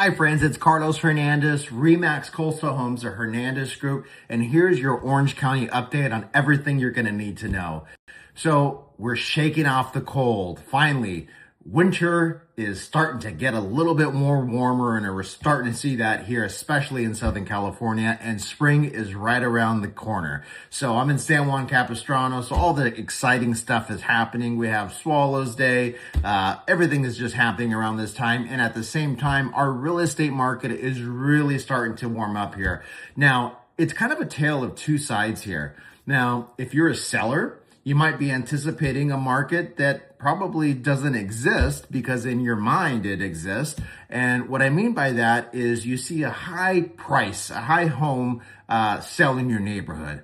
Hi friends, it's Carlos Hernandez, Remax Coastal Homes, the Hernandez Group, and here's your Orange County update on everything you're gonna need to know. So we're shaking off the cold. Finally, winter is starting to get a little bit more warmer, and we're starting to see that here, especially in Southern California, and spring is right around the corner. So I'm in San Juan Capistrano, so all the exciting stuff is happening. We have Swallows Day. Everything is just happening around this time, and at the same time, our real estate market is really starting to warm up here. Now, it's kind of a tale of two sides here. Now, if you're a seller, you might be anticipating a market that probably doesn't exist because in your mind it exists. And what I mean by that is you see a high price, a high home sell in your neighborhood,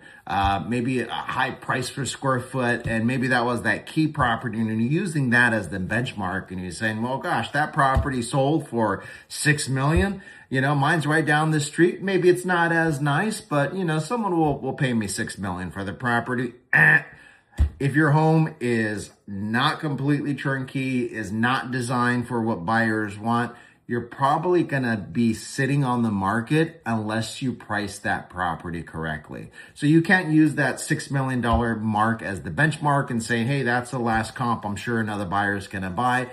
maybe a high price per square foot, and maybe that was that key property, and you're using that as the benchmark, and you're saying, well, gosh, that property sold for $6 million. You know, mine's right down the street. Maybe it's not as nice, but you know, someone will pay me $6 million for the property. If your home is not completely turnkey, is not designed for what buyers want, you're probably gonna be sitting on the market unless you price that property correctly. So you can't use that $6 million mark as the benchmark and say, hey, that's the last comp I'm sure another buyer is gonna buy,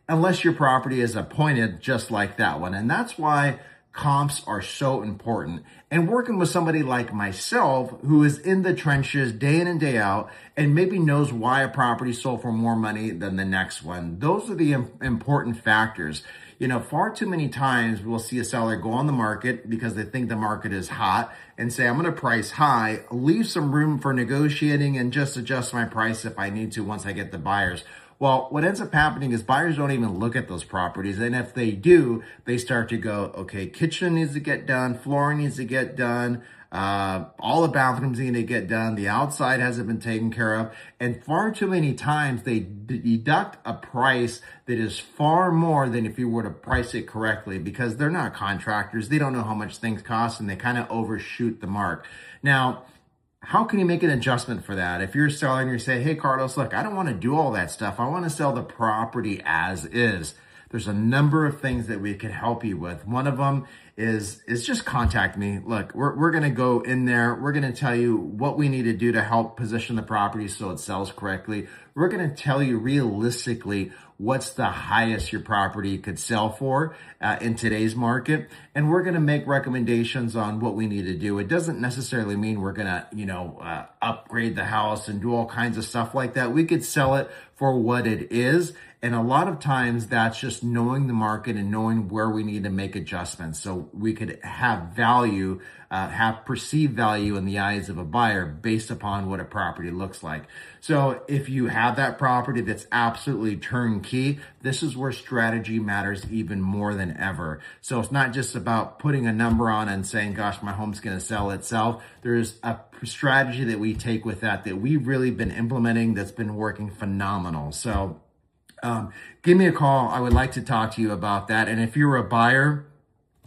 unless your property is appointed just like that one. And that's why comps are so important. And working with somebody like myself who is in the trenches day in and day out and maybe knows why a property sold for more money than the next one, those are the important factors. You know, far too many times we'll see a seller go on the market because they think the market is hot and say, I'm going to price high, leave some room for negotiating and just adjust my price if I need to once I get the buyers. Well, what ends up happening is buyers don't even look at those properties. And if they do, they start to go, okay, kitchen needs to get done, flooring needs to get done, all the bathrooms need to get done, the outside hasn't been taken care of. And far too many times they deduct a price that is far more than if you were to price it correctly, because they're not contractors. They don't know how much things cost, and they kind of overshoot the mark. Now, how can you make an adjustment for that? If you're selling, you say, hey, Carlos, look, I don't want to do all that stuff. I want to sell the property as is. There's a number of things that we could help you with. One of them is just contact me. Look, we're going to go in there. We're going to tell you what we need to do to help position the property so it sells correctly. We're going to tell you realistically what's the highest your property could sell for in today's market. And we're going to make recommendations on what we need to do. It doesn't necessarily mean we're going to, upgrade the house and do all kinds of stuff like that. We could sell it for what it is. And a lot of times that's just knowing the market and knowing where we need to make adjustments so we could have value, have perceived value in the eyes of a buyer based upon what a property looks like. So if you have that property that's absolutely turnkey, this is where strategy matters even more than ever. So it's not just about putting a number on and saying, gosh, my home's going to sell itself. There's a strategy that we take with that we've really been implementing that's been working phenomenal. So give me a call. I would like to talk to you about that. And if you're a buyer,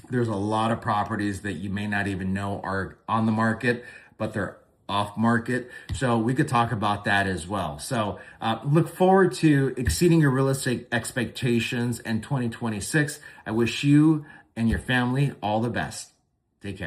there's a lot of properties that you may not even know are on the market, but they're off market. So we could talk about that as well. So look forward to exceeding your real estate expectations in 2026. I wish you and your family all the best. Take care.